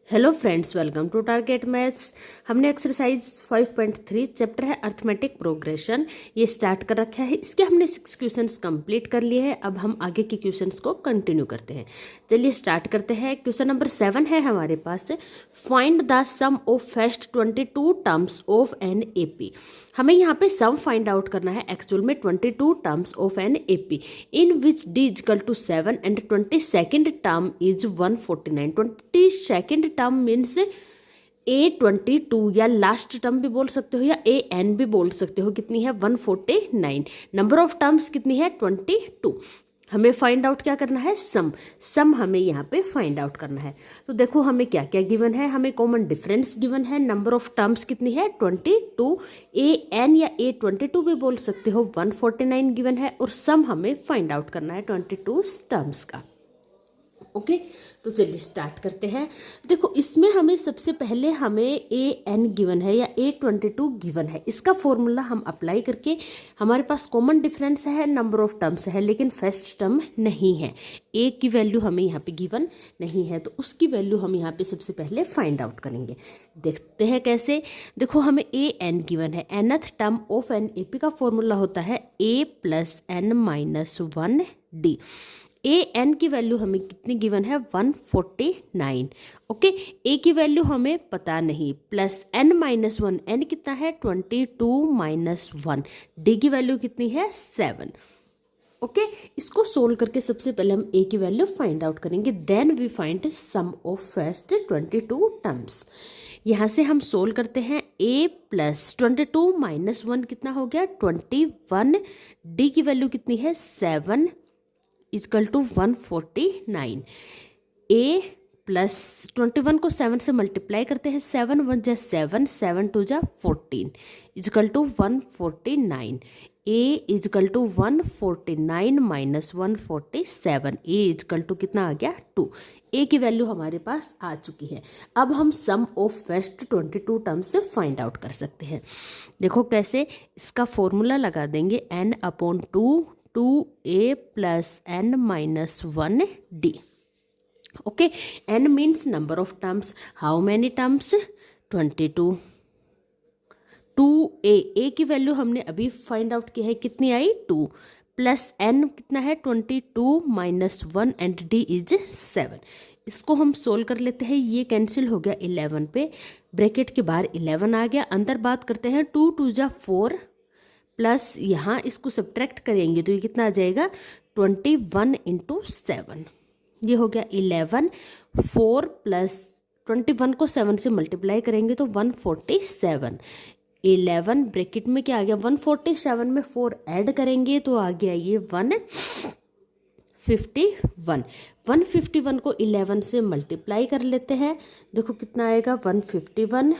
Hello friends, welcome to target maths. हमने exercise 5.3 chapter है arithmetic progression ये start कर रखा है। इसके हमने 6 क्वेश्चंस कंप्लीट कर लिए हैं। अब हम आगे के क्वेश्चंस को कंटिन्यू करते हैं। चलिए स्टार्ट करते हैं। क्वेश्चन नंबर 7 है हमारे पास, find the sum of first 22 terms of an AP. हमें यहाँ पे सम फाइंड आउट करना है। एक्चुअल में 22 terms of an AP in which D equal to 7 and 22nd term is 149। 22nd term means A22 या लास्ट टर्म भी बोल सकते हो या AN भी बोल सकते हो। कितनी है? 149। नंबर ऑफ टर्म्स कितनी है? 22। हमें फाइंड आउट क्या करना है? सम हमें यहाँ पे फाइंड आउट करना है। तो देखो हमें क्या क्या गिवन है। हमें कॉमन डिफरेंस गिवन है। नंबर ऑफ टर्म्स कितनी है? 22। AN या A22 भी बोल सकते हो। 149 गिवन है और सम हमें फाइंड आउट करना है 22 टर्म्स का। ओके तो चलिए स्टार्ट करते हैं। देखो इसमें हमें सबसे पहले हमें AN गिवन है या A22 गिवन है। इसका फॉर्मूला हम अप्लाई करके, हमारे पास कॉमन डिफरेंस है, नंबर ऑफ टर्म्स है, लेकिन फर्स्ट टर्म नहीं है। A की वैल्यू हमें यहाँ पे गिवन नहीं है, तो उसकी वैल्यू हम यहाँ पे सबसे पहले फाइंड आउट करेंगे। देखते हैं कैसे। देखो हमें AN गिवन है। nth term of an AP का फॉर्मूला होता है A + n - 1D। AN की वैल्यू हमें कितनी गिवन है? 149। ओके A की वैल्यू हमें पता नहीं, प्लस n - 1, n कितना है? 22 - 1। D की वैल्यू कितनी है? 7। ओके इसको सोल्व करके सबसे पहले हम A की वैल्यू फाइंड आउट करेंगे। Then we find sum of first 22 terms. यहाँ से हम सोल्व करते हैं। A + 22 - 1 कितना हो गया? 21। D की वैल्यू कितनी है? 7 इजकल टू 149। A + 21 को 7 से मल्टीप्लाई करते हैं। 7 × 1 = 7, 7 × 2 = 14 equal to 149। A equal to 149 - 147। A equal to कितना आ गया? 2। A की वैल्यू हमारे पास आ चुकी है। अब हम सम ऑफ फर्स्ट 22 टर्म्स से फाइंड आउट कर सकते हैं। देखो कैसे, इसका फॉर्मूला लगा देंगे n/2 2A + n - 1D। Okay n means number of terms. How many terms? 22। 2A की वैल्यू हमने अभी फाइंड आउट की है, कितनी आई? 2 प्लस n कितना है? 22 - 1 एंड D इज 7। इसको हम सोल्व कर लेते हैं। ये कैंसिल हो गया 11 पे, ब्रैकेट के बाहर 11 आ गया। अंदर बात करते हैं। 2 × 2 = 4 प्लस यहाँ इसको सब्ट्रैक्ट करेंगे तो ये कितना आ जाएगा? 21 × 7। ये हो गया 11। 4 प्लस 21 को 7 से मल्टीप्लाई करेंगे तो 147। 11 ब्रैकेट में क्या आ गया? 147 में 4 ऐड करेंगे तो आ गया ये 151। 151 को 11 से मल्टीप्लाई कर लेते हैं। देखो कितना आएगा? 151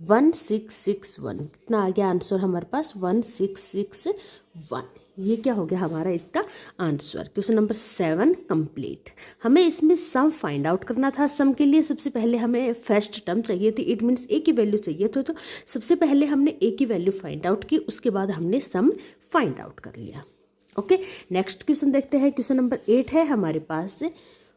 1661। कितना आ गया आंसर हमारे पास? 1661। ये क्या हो गया हमारा इसका आंसर। Question number 7 complete. हमें इसमें सम फाइंड आउट करना था। सम के लिए सबसे पहले हमें फर्स्ट टर्म चाहिए थी, इट मीन्स A की वैल्यू चाहिए थी। तो सबसे पहले हमने A की वैल्यू फाइंड आउट की, उसके बाद हमने सम फाइंड आउट कर लिया। ओके नेक्स्ट क्वेश्चन देखते हैं। क्वेश्चन नंबर 8 है हमारे पास,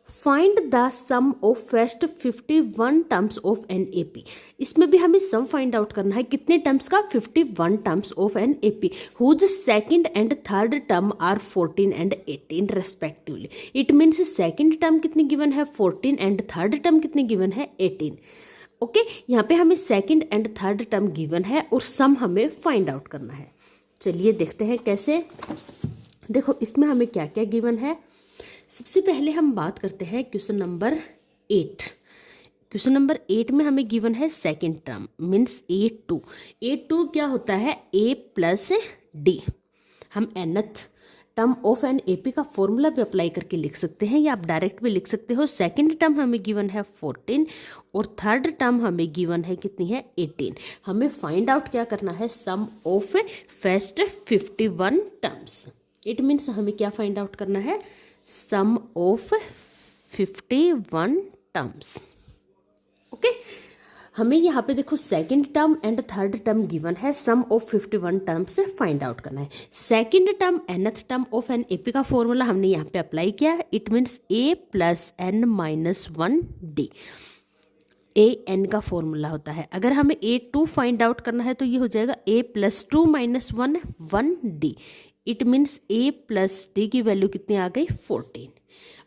find the sum of first 51 terms of an AP। इसमें भी हमें सम फाइंड आउट करना है। कितने टर्म्स का? 51 terms of an AP whose second and third term are 14 and 18 respectively. It means second term कितनी गिवन है? 14 एंड थर्ड टर्म कितनी गिवन है? 18। ओके यहाँ पे हमें second and third term given है और सम हमें फाइंड आउट करना है। चलिए देखते हैं कैसे। देखो इसमें हमें क्या क्या गिवन है। सबसे पहले हम बात करते हैं क्वेश्चन नंबर 8। क्वेश्चन नंबर 8 में हमें गिवन है second term means A2। A2 क्या होता है? A + D। हम nth term of an AP का फॉर्मूला भी अप्लाई करके लिख सकते हैं या आप डायरेक्ट भी लिख सकते हो। सेकंड टर्म हमें गिवन है 14 और थर्ड टर्म हमें गिवन है कितनी है? 18। हमें फाइंड आउट क्या करना है? Sum of first 51 terms. It means हमें क्या फाइंड आउट करना है? Sum of 51 terms. ओके हमें यहाँ पे देखो second term and third term given है, सम ऑफ 51 टर्म्स से फाइंड आउट करना है। Second term nth term of an AP का फॉर्मूला हमने यहाँ पे अप्लाई किया, it means a plus N minus 1d। A N का फॉर्मूला होता है। अगर हमें A2 फाइंड आउट करना है तो ये हो जाएगा a plus 2 minus 1d। It means a plus d की वैल्यू कितनी आ गई 14।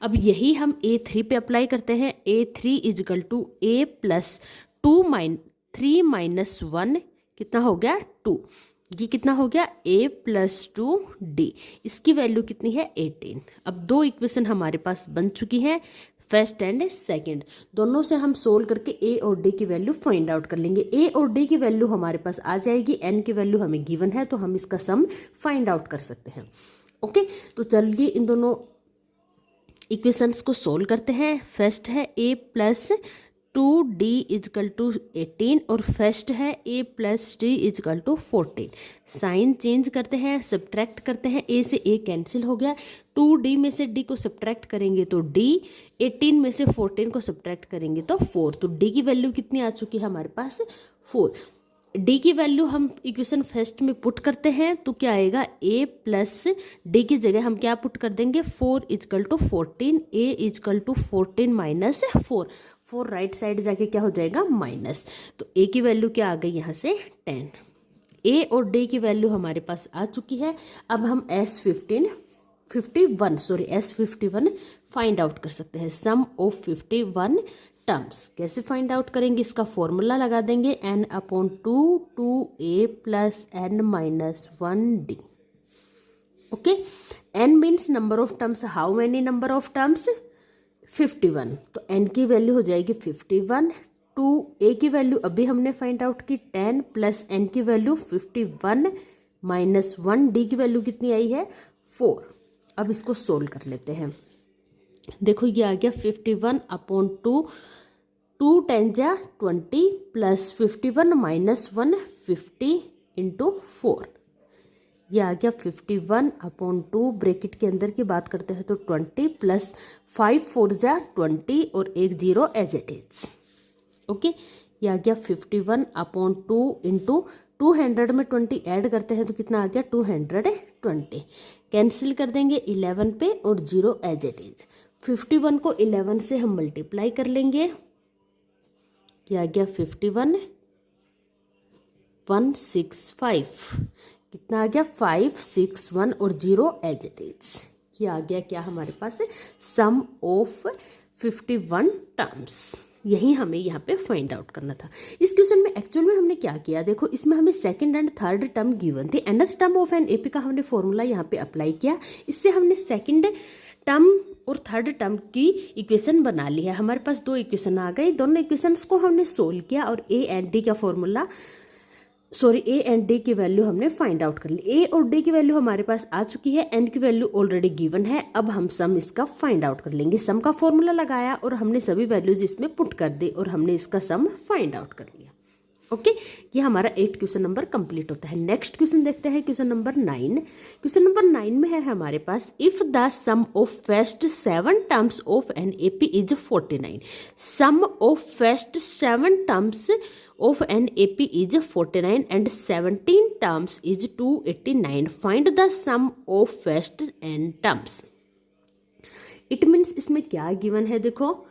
अब यही हम A3 पे अप्लाई करते हैं। A3 equal to a plus 3 minus 1 कितना हो गया 2। ये कितना हो गया a प्लस 2d। इसकी वैल्यू कितनी है 18। अब दो इक्वेशन हमारे पास बन चुकी हैं, फर्स्ट एंड सेकंड। दोनों से हम सोल्व करके a और d की वैल्यू फाइंड आउट कर लेंगे। a और d की वैल्यू हमारे पास आ जाएगी, n की वैल्यू हमें गिवन है तो हम इसका सम फाइंड आउट कर सकते हैं। ओके, तो चलिए इन दोनों इक्वेशंस को सोल्व करते हैं। फर्स्ट है a plus 2d is equal to 18 और फर्स्ट है a plus d equal to 14। Sign change करते हैं, सब्ट्रैक्ट करते हैं, a से a कैंसिल हो गया, 2d में से d को सब्ट्रैक्ट करेंगे तो d, 18 में से 14 को सब्ट्रैक्ट करेंगे तो 4। तो d की वैल्यू कितनी आ चुकी है हमारे पास 4। d की वैल्यू हम इक्वेशन फर्स्ट में पुट करते हैं तो क्या आएगा a प्लस d की जगह हम क्या पुट कर देंगे 4 equal to 14, a equal to 14 minus 4 right side जाके क्या हो जाएगा माइनस। तो a की वैल्यू क्या आ गई यहाँ से 10। a और d की वैल्यू हमारे पास आ चुकी है। अब हम S51 फाइंड आउट कर सकते हैं। सम ऑफ 51 टर्म्स कैसे फाइंड आउट करेंगे, इसका फॉर्मूला लगा देंगे n/2 2a plus n minus 1d। Okay, n means number of terms, how many number of terms 51। तो n की वैल्यू हो जाएगी 51। 2a की वैल्यू अभी हमने फाइंड आउट की 10 प्लस n की वैल्यू 51 माइनस 1d की वैल्यू कितनी आई है 4। अब इसको सोल्व कर लेते हैं। देखो ये आ गया 51/2, 2 10 जा 20 प्लस 51 माइनस 1 50 इंटू 4। ये आ गया 51/2, ब्रैकेट के अंदर की बात करते हैं तो 20 प्लस 5 4 जा 20 और 1 0 एज इट इज। ओके, ये आ गया 51/2 इंटू 200 में 20 ऐड करते हैं तो कितना आ गया 220। कैंसिल कर देंगे 11 पे और 0 एज इट इज। 51 को 11 से हम मल्टीप्लाई कर लेंगे, ये आ गया 51 165, कितना आ गया 561 और 0 एज इट इज। ये आ गया क्या हमारे पास सम ऑफ 51 टर्म्स। यही हमें यहाँ पे फाइंड आउट करना था। इस क्वेश्चन में एक्चुअल में हमने क्या किया, देखो इसमें हमें second and third term given थी, nth term of an AP का हमने फॉर्मूला यहाँ पे अप्लाई किया। इससे हमने सेकंड टर्म और थर्ड टर्म की इक्वेशन बना ली है। हमारे पास दो इक्वेशन आ गई, दोनों इक्वेशंस को हमने सोल्व किया और a एंड d का फॉर्मूला ए एंड डी की वैल्यू हमने फाइंड आउट कर ली। ए और डी की वैल्यू हमारे पास आ चुकी है, एन की वैल्यू ऑलरेडी गिवन है। अब हम सम इसका फाइंड आउट कर लेंगे। सम का फॉर्मूला लगाया और हमने सभी वैल्यूज इसमें पुट कर दी और हमने इसका सम फाइंड आउट कर लिया। ओके, ये हमारा 8 क्वेश्चन नंबर कंप्लीट होता है। नेक्स्ट क्वेश्चन देखते हैं, क्वेश्चन नंबर 9। क्वेश्चन नंबर 9 में है हमारे पास if the sum of first 7 terms of an AP is 49। Sum of first 7 terms of an AP is 49 and 17 terms is 289. Find the sum of first n terms. It means इसमें क्या given है, देखो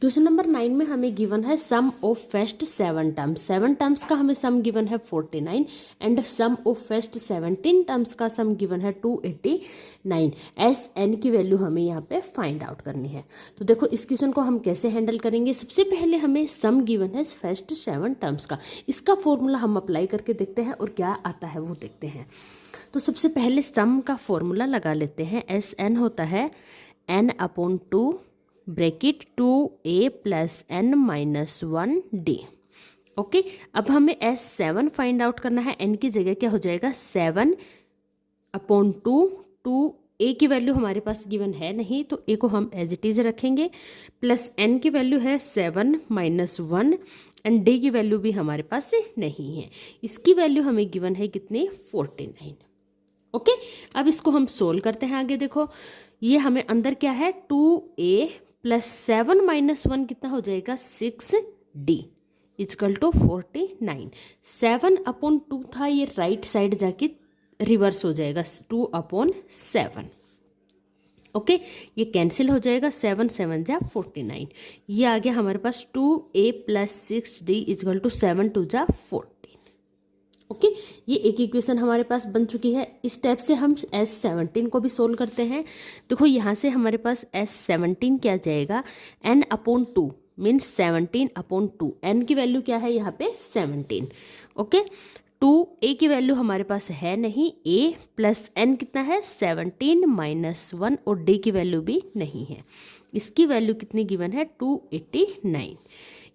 question number 9 में हमें given है sum of first 7 terms. 7 terms का हमें sum given है 49 and sum of first 17 terms का सम गिवन है 289। एस एन की वैल्यू हमें यहाँ पे फाइंड आउट करनी है। तो देखो इस क्वेश्चन को हम कैसे हैंडल करेंगे। सबसे पहले हमें सम गिवन है फर्स्ट 7 टर्म्स का, इसका फॉर्मूला हम अप्लाई करके देखते हैं और क्या आता है वो देखते हैं। तो सबसे पहले सम का फॉर्मूला लगा लेते हैं। एस एन होता है n/2 bracket 2a plus n minus 1d। Okay, अब हमें S7 फाइंड आउट करना है। n की जगह क्या हो जाएगा 7/2। 2a की वैल्यू हमारे पास गिवन है नहीं तो a को हम एज इट इज रखेंगे, प्लस n की वैल्यू है 7 माइनस 1 एंड d की वैल्यू भी हमारे पास नहीं है। इसकी वैल्यू हमें गिवन है कितनी 49। ओके, अब इसको हम सोल्व करते हैं आगे। देखो ये हमें अंदर क्या है 2a प्लस 7 माइनस 1 कितना हो जाएगा 6d। D is equal to 49। 7/2 था, ये राइट साइड जाके रिवर्स हो जाएगा 2/7। ओके, ये कैंसिल हो जाएगा, 7 7 जा 49। ये आ गया हमारे पास 2a + 6d इजकल टू 7 2 जा 14। ओके, ये एक इक्वेशन हमारे पास बन चुकी है। इस टाइप से हम S17 को भी सोल्व करते हैं। देखो यहाँ से हमारे पास S17 क्या जाएगा, n/2 मीन्स 17/2। n की वैल्यू क्या है यहाँ पे 17। ओके, 2a की वैल्यू हमारे पास है नहीं, a + n कितना है 17 - 1, और d की वैल्यू भी नहीं है। इसकी वैल्यू कितनी गिवन है 289।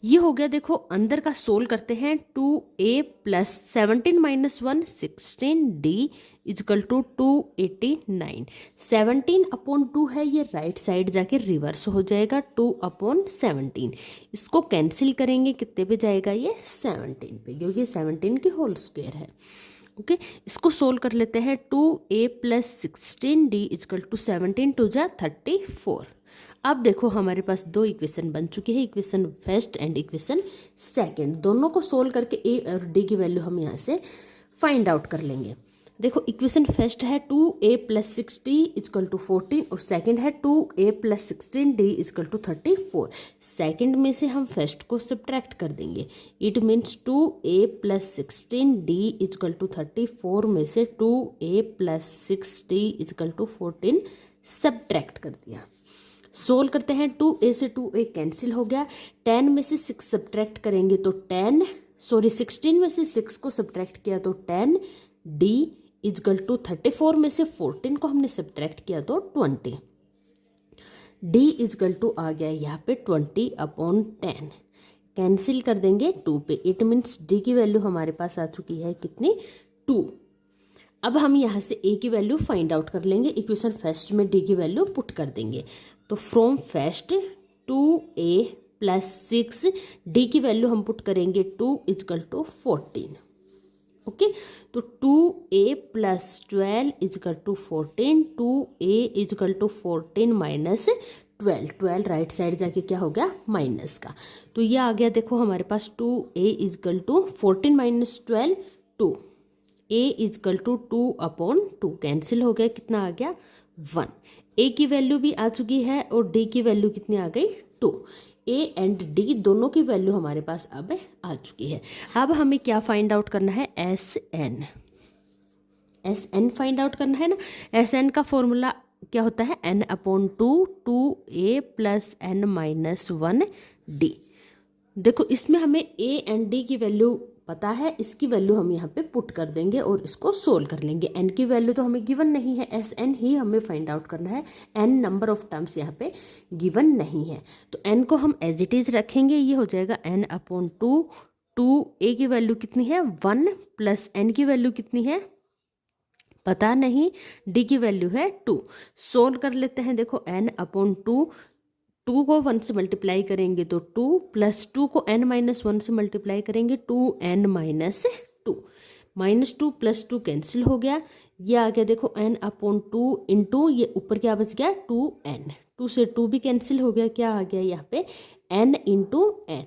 ये हो गया। देखो अंदर का सोल्व करते हैं, 2a + 17 - 1 16d इजकल टू 289। 17/2 है, ये राइट साइड जाके रिवर्स हो जाएगा 2/17। इसको कैंसिल करेंगे, कितने पे जाएगा ये 17 पे, क्योंकि 17 की होल स्क्वायर है। ओके, इसको सोल्व कर लेते हैं। 2a + 16d इजकल टू 17 2 जा 34। अब देखो हमारे पास दो इक्वेशन बन चुकी है, equation first and equation second. दोनों को सोल्व करके ए और डी की वैल्यू हम यहाँ से फाइंड आउट कर लेंगे। देखो इक्वेशन फर्स्ट है 2a + 6d इजकल टू 14, और सेकंड है 2a + 16d is equal to 34। Second में से हम फर्स्ट को सब्ट्रैक्ट कर देंगे। It means 2a + 16d is equal to 34 में से 2a + 6d is equal to 14 subtract कर दिया। सोल्व करते हैं, 2a से 2a कैंसिल हो गया। 10 में से 6 सब्ट्रैक्ट करेंगे तो 16 में से 6 को सब्ट्रैक्ट किया तो 10, d इजकल टू 34 में से 14 को हमने सब्ट्रैक्ट किया तो 20, d इजकल टू आ गया यहाँ पे 20/10। कैंसिल कर देंगे 2 पे, इट मीन्स d की वैल्यू हमारे पास आ चुकी है कितनी 2। अब हम यहाँ से a की वैल्यू फाइंड आउट कर लेंगे। इक्वेशन फर्स्ट में d की वैल्यू पुट कर देंगे। तो फ्रॉम फर्स्ट 2a + 6 d की वैल्यू हम पुट करेंगे 2 इजकल टू 14। ओके, तो 2a + 12 equal to 14। 2a equal to 14 - 12 right side जाके क्या हो गया माइनस का। तो ये आ गया। देखो हमारे पास 2a equal to 14 - 12 2, a equal to 2/2 cancel हो गया, कितना आ गया 1। a की वैल्यू भी आ चुकी है और d की वैल्यू कितनी आ गई 2। a एंड d दोनों की वैल्यू हमारे पास अब आ चुकी है। अब हमें क्या फाइंड आउट करना है SN फाइंड आउट करना है ना। SN का फॉर्मूला क्या होता है n/2 2a + n - 1d। देखो इसमें हमें a एंड d की वैल्यू पता है, इसकी वैल्यू हम यहाँ पे पुट कर देंगे और इसको सोल्व कर लेंगे। n की वैल्यू तो हमें गिवन नहीं है, SN ही हमें फाइंड आउट करना है। n नंबर ऑफ टर्म्स यहाँ पे गिवन नहीं है, तो n को हम एज इट इज रखेंगे। ये हो जाएगा n/2 2a की वैल्यू कितनी है 1 + n की वैल्यू कितनी है पता नहीं, d की वैल्यू है 2। सोल्व कर लेते हैं। देखो n/2 2 को 1 से मल्टीप्लाई करेंगे तो 2 + 2 को n - 1 से मल्टीप्लाई करेंगे 2n - 2। -2 + 2 कैंसिल हो गया, ये आ गया। देखो n/2 इंटू ये ऊपर क्या बच गया 2n, 2 से 2 भी कैंसिल हो गया, क्या आ गया यहाँ पे n × n।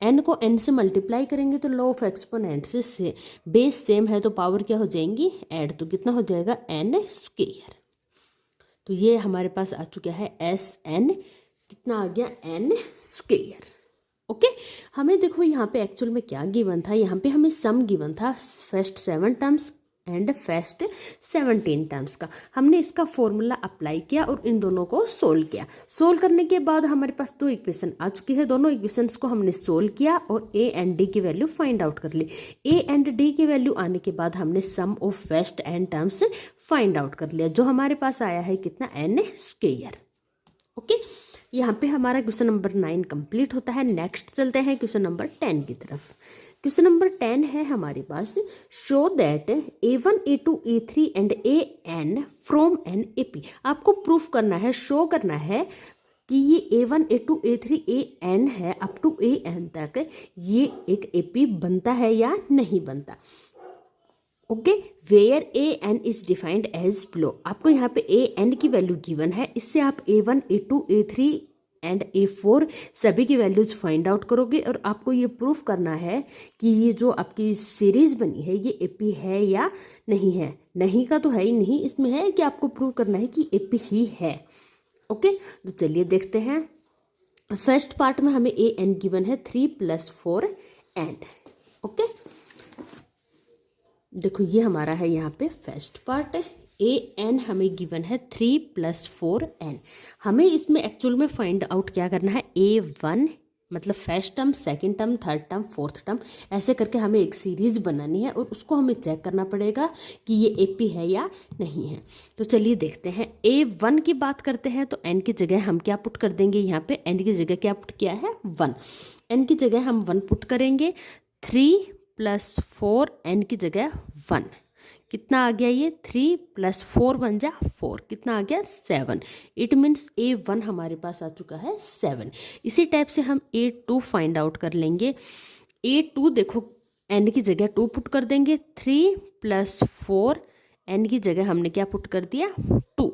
n को n से मल्टीप्लाई करेंगे तो लॉ ऑफ एक्सपोनेंट से बेस सेम है तो पावर क्या हो जाएंगी ऐड, तो कितना हो जाएगा n²। तो ये हमारे पास आ चुका है SN, कितना आ गया n²। ओके, हमें देखो यहाँ पे एक्चुअल में क्या गिवन था, यहाँ पे हमें सम गिवन था first 7 terms and first 17 terms का। हमने इसका फॉर्मूला अप्लाई किया और इन दोनों को सोल्व किया। सोल्व करने के बाद हमारे पास दो इक्वेशन आ चुकी है, दोनों इक्वेशंस को हमने सोल्व किया और a एंड d की वैल्यू फाइंड आउट कर ली। a एंड d की वैल्यू आने के बाद हमने sum of first n terms find out कर लिया, जो हमारे पास आया है कितना n²। ओके, यहाँ पे हमारा क्वेश्चन नंबर 9 कंप्लीट होता है। नेक्स्ट चलते हैं क्वेश्चन नंबर 10 की तरफ। क्वेश्चन नंबर 10 है हमारे पास, show that a1 a2 a3 and an from an AP। आपको प्रूफ करना है, शो करना है कि ये a1 a2 a3 an है अप टू an तक, ये एक AP बनता है या नहीं बनता। Okay, where an is defined as below. आपको यहाँ पे an की वैल्यू गिवन है, इससे आप a1 a2 a3 and A4 सभी की वैल्यूज फाइंड आउट करोगे और आपको ये प्रूफ करना है कि ये जो आपकी सीरीज बनी है ये AP है या नहीं है। नहीं का तो है ही नहीं, इसमें है कि आपको प्रूव करना है कि AP ही है। ओके, तो चलिए देखते हैं। फर्स्ट पार्ट में हमें AN गिवन है 3 + 4N। ओके, देखो ये हमारा है यहाँ पे फर्स्ट पार्ट। AN हमें गिवन है 3 + 4N। हमें इसमें एक्चुअल में फाइंड आउट क्या करना है, A1 मतलब first term, second term, third term, fourth term, ऐसे करके हमें एक सीरीज बनानी है और उसको हमें चेक करना पड़ेगा कि ये AP है या नहीं है। तो चलिए देखते हैं। A1 की बात करते हैं तो N की जगह हम क्या पुट कर देंगे, यहाँ पे N की जगह क्या पुट किया है 1, N की जगह हम 1 पुट करेंगे। 3 + 4N की जगह 1, कितना आ गया ये 3 + 4 1 जा 4, कितना आ गया 7। इट मीन्स A1 हमारे पास आ चुका है 7। इसी टाइप से हम A2 फाइंड आउट कर लेंगे। A2 देखो N की जगह 2 पुट कर देंगे। 3 + 4 N की जगह हमने क्या पुट कर दिया 2।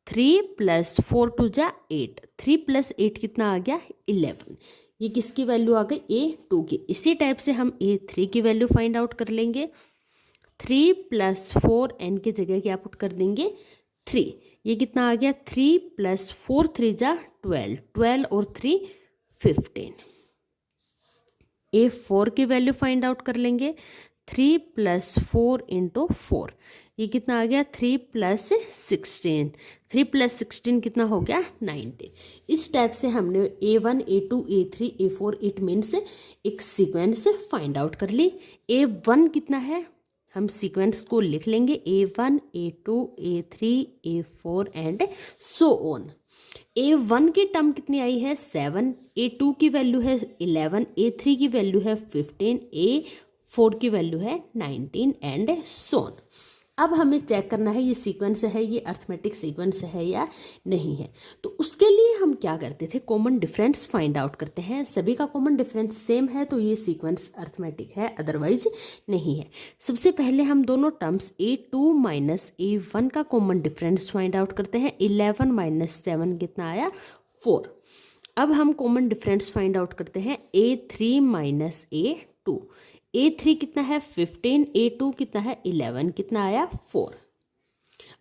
3 + 4 2 जा 8, 3 + 8 कितना आ गया 11। ये किसकी वैल्यू आ गई A2 की। इसी टाइप से हम A3 की वैल्यू फाइंड आउट कर लेंगे। 3 + 4N की जगह क्या पुट कर देंगे 3, ये कितना आ गया 3 + 4 3 जा 12, 12 और 3 15। A4 की वैल्यू फाइंड आउट कर लेंगे। 3 + 4 × 4, ये कितना आ गया 3 + 16, 3 + 16 कितना हो गया 19। इस टाइप से हमने A1 A2 A3 A4 it means एक सीक्वेंस फाइंड आउट कर ली। A1 कितना है, हम सीक्वेंस को लिख लेंगे A1 A2 A3 A4 and so on. A1 की टर्म कितनी आई है 7, A2 की वैल्यू है 11, A3 की वैल्यू है 15, A4 की वैल्यू है 19 एंड सो ऑन। अब हमें चेक करना है ये सीक्वेंस है, ये अर्थमेटिक सीक्वेंस है या नहीं है। तो उसके लिए हम क्या करते थे, कॉमन डिफरेंस फाइंड आउट करते हैं। सभी का कॉमन डिफरेंस सेम है तो ये सीक्वेंस अर्थमेटिक है, अदरवाइज नहीं है। सबसे पहले हम दोनों टर्म्स A2 - A1 का कॉमन डिफरेंस फाइंड आउट करते हैं। 11 - 7 कितना आया 4। अब हम कॉमन डिफरेंस फाइंड आउट करते हैं A3 - A2। A3 कितना है 15, A2 कितना है 11, कितना आया 4।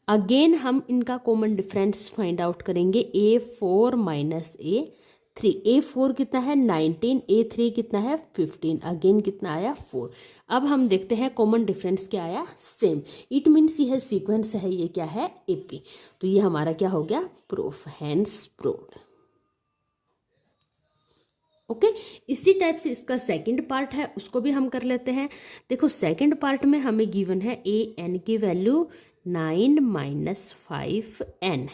अगेन हम इनका कॉमन डिफरेंस फाइंड आउट करेंगे। A4 - A3, A4 कितना है 19, A3 कितना है 15, अगेन कितना आया 4। अब हम देखते हैं कॉमन डिफरेंस क्या आया सेम। इट मीन्स यह सीक्वेंस है, ये क्या है AP। तो ये हमारा क्या हो गया प्रूफ, हैंस प्रूव्ड। ओके, इसी टाइप से इसका सेकंड पार्ट है, उसको भी हम कर लेते हैं। देखो सेकंड पार्ट में हमें गिवन है AN की वैल्यू 9 - 5N।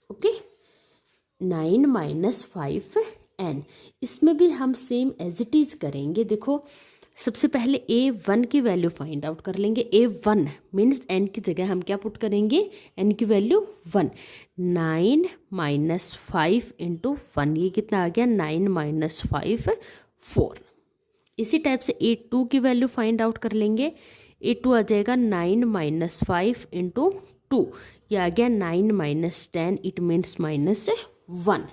Okay, 9 - 5N। इसमें भी हम सेम एज इट इज करेंगे। देखो सबसे पहले A1 की वैल्यू फाइंड आउट कर लेंगे। A1 मीन्स N की जगह हम क्या पुट करेंगे, N की वैल्यू 1। 9 - 5 × 1, ये कितना आ गया 9 - 5 4। इसी टाइप से A2 की वैल्यू फाइंड आउट कर लेंगे। A2 आ जाएगा 9 - 5 × 2, ये आ गया 9 - 10, इट मीन्स -1।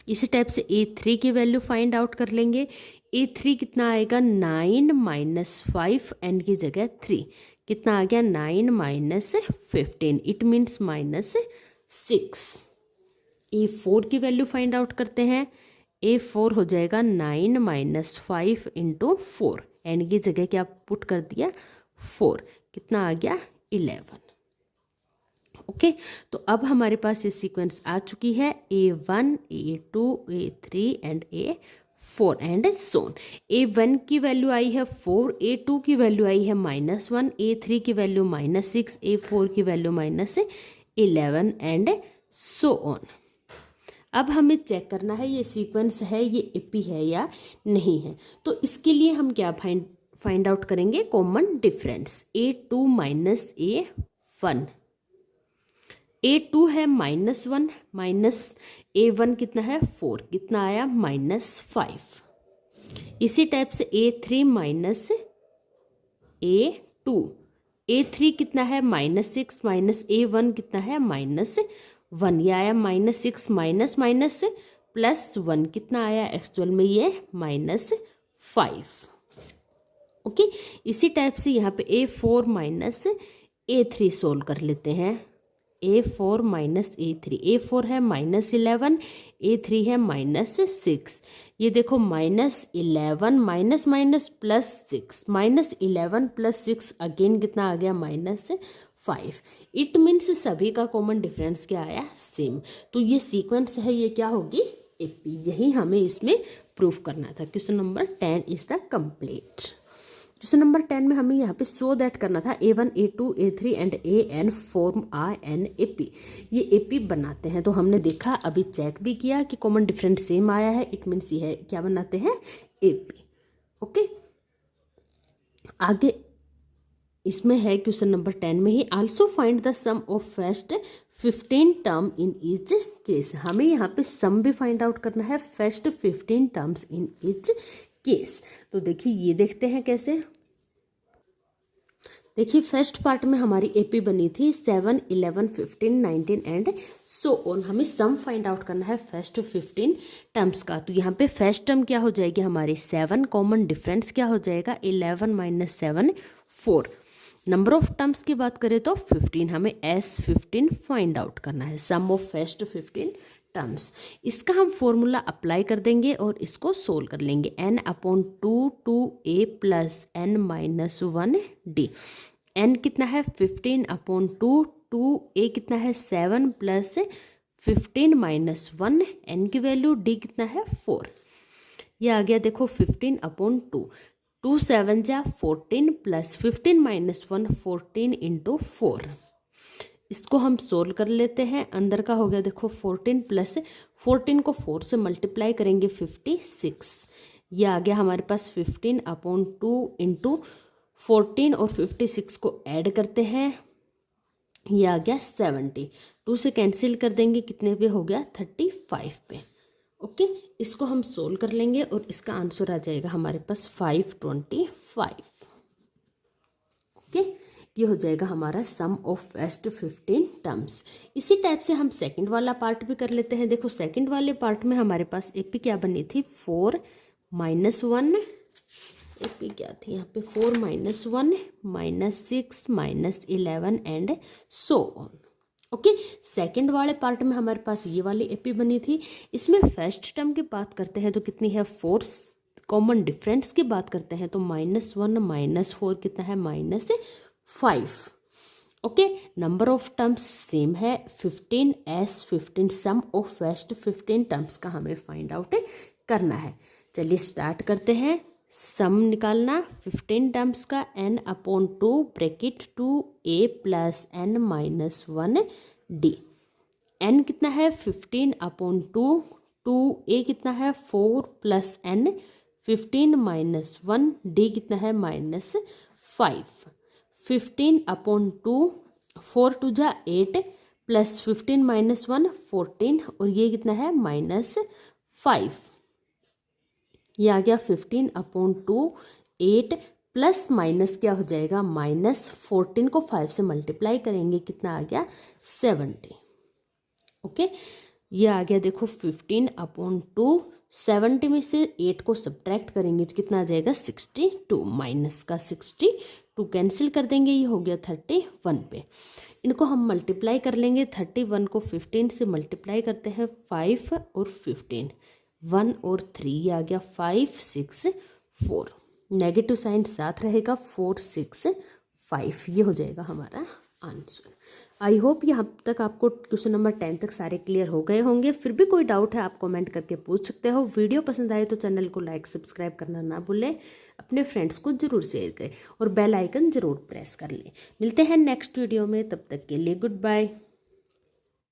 इसी टाइप से A3 की वैल्यू फाइंड आउट कर लेंगे। A3 कितना आएगा 9 - 5 N की जगह 3, कितना आ गया 9 - 15, इट मीन्स -6। A4 की वैल्यू फाइंड आउट करते हैं। A4 हो जाएगा 9 - 5 × 4, N की जगह क्या पुट कर दिया 4, कितना आ गया 11। ओके, तो अब हमारे पास ये सीक्वेंस आ चुकी है A1 A2 A3 and A4 and so on. A1 की वैल्यू आई है 4, A2 की वैल्यू आई है -1, A3 की वैल्यू -6, A4 की वैल्यू -11 एंड सो ऑन। अब हमें चेक करना है ये सीक्वेंस है, ये AP है या नहीं है। तो इसके लिए हम क्या फाइंड आउट करेंगे, common difference. A2 - A1, A2 है -1 माइनस A1 कितना है 4, कितना आया -5। इसी टाइप से A3 - A2, A3 कितना है -6 माइनस A1 कितना है -5। 1, ये आया -6 माइनस माइनस +1 कितना आया एक्चुअल में ये -5। ओके, इसी टाइप से यहाँ पे A4 माइनस A3 सोल्व कर लेते हैं। A4 माइनस A3, A4 है -11, A3 है -6। ये देखो -11 माइनस माइनस +6, -11 +6 अगेन कितना आ गया -5। इट मीन्स सभी का कॉमन डिफरेंस क्या आया सेम। तो ये सीक्वेंस है, ये क्या होगी AP। यही हमें इसमें प्रूफ करना था। Question number 10 is the complete. Question number 10 में हमें यहाँ पे शो दैट करना था A1 A2 A3 and AN form AN AP। ये AP बनाते हैं, तो हमने देखा अभी चेक भी किया कि कॉमन डिफरेंस सेम आया है। इट मीन्स ये है क्या बनाते हैं AP। ओके, आगे इसमें है क्वेश्चन नंबर 10 में ही also find the sum of first 15 term in each case. हमें यहाँ पे सम भी फाइंड आउट करना है first 15 terms in each case. तो देखिए ये देखते हैं कैसे। देखिए फर्स्ट पार्ट में हमारी AP बनी थी 7, 11, 15, 19 एंड सो ऑन। हमें सम फाइंड आउट करना है फर्स्ट 15 टर्म्स का। तो यहाँ पे फर्स्ट टर्म क्या हो जाएगी हमारी 7, कॉमन डिफरेंस क्या हो जाएगा 11 माइनस 7 4। नंबर ऑफ टर्म्स की बात करें तो 15, हमें S15 फाइंड आउट करना है, सम ऑफ फर्स्ट 15 टर्म्स। इसका हम फॉर्मूला अप्लाई कर देंगे और इसको सोल्व कर लेंगे। n/2 2a plus n minus 1d। n कितना है 15/2, 2a कितना है 7 प्लस 15 माइनस 1, n की वैल्यू d कितना है 4। ये आ गया देखो 15/2, 2 7 जा 14 प्लस 15 माइनस 1 14 इंटू 4। इसको हम सोल्व कर लेते हैं। अंदर का हो गया देखो 14 प्लस 14 को 4 से मल्टीप्लाई करेंगे 56। ये आ गया हमारे पास 15/2 इंटू 14 और 56 को ऐड करते हैं, ये आ गया 70। 2 से कैंसिल कर देंगे, कितने पे हो गया 35 पे। ओके, इसको हम सोल्व कर लेंगे और इसका आंसर आ जाएगा हमारे पास 525। ओके, ये हो जाएगा हमारा सम ऑफ फर्स्ट 15 टर्म्स। इसी टाइप से हम सेकंड वाला पार्ट भी कर लेते हैं। देखो सेकंड वाले पार्ट में हमारे पास AP क्या बनी थी 4 माइनस 1। AP क्या थी यहाँ पे 4 minus 1 -6 -11 and so on. Okay, second वाले पार्ट में हमारे पास ये वाली AP बनी थी। इसमें फर्स्ट टर्म की बात करते हैं तो कितनी है 4, कॉमन डिफरेंस की बात करते हैं तो -1 -4 कितना है -5। Okay, number of terms same है 15 S15, some of first 15 terms का हमें फाइंड आउट करना है। चलिए स्टार्ट करते हैं सम निकालना 15 टर्म्स का। n/2 bracket 2a plus n minus 1d। n कितना है 15/2, 2a कितना है 4 प्लस n 15 माइनस 1d कितना है -5। 15/2, 4 2 जा 8 प्लस 15 माइनस 1 14 और ये कितना है -5। ये आ गया 15/2, 8 प्लस माइनस क्या हो जाएगा -14 को 5 से मल्टीप्लाई करेंगे, कितना आ गया 70। ओके, ये आ गया देखो 15/2, 70 में से 8 को सब्ट्रैक्ट करेंगे तो कितना आ जाएगा 62, माइनस का 62 कैंसिल कर देंगे, ये हो गया 31 पे। इनको हम मल्टीप्लाई कर लेंगे, 31 को 15 से मल्टीप्लाई करते हैं 5 और 15, 1 और 3, ये आ गया 5 6 4, नेगेटिव साइन साथ रहेगा 4 6 5, ये हो जाएगा हमारा आंसर। आई होप यहाँ तक आपको क्वेश्चन नंबर 10 तक सारे क्लियर हो गए होंगे। फिर भी कोई डाउट है आप कमेंट करके पूछ सकते हो। वीडियो पसंद आए तो चैनल को लाइक सब्सक्राइब करना ना भूलें, अपने फ्रेंड्स को जरूर शेयर करें और बेल आइकन जरूर प्रेस कर लें। मिलते हैं नेक्स्ट वीडियो में, तब तक के लिए गुड बाय।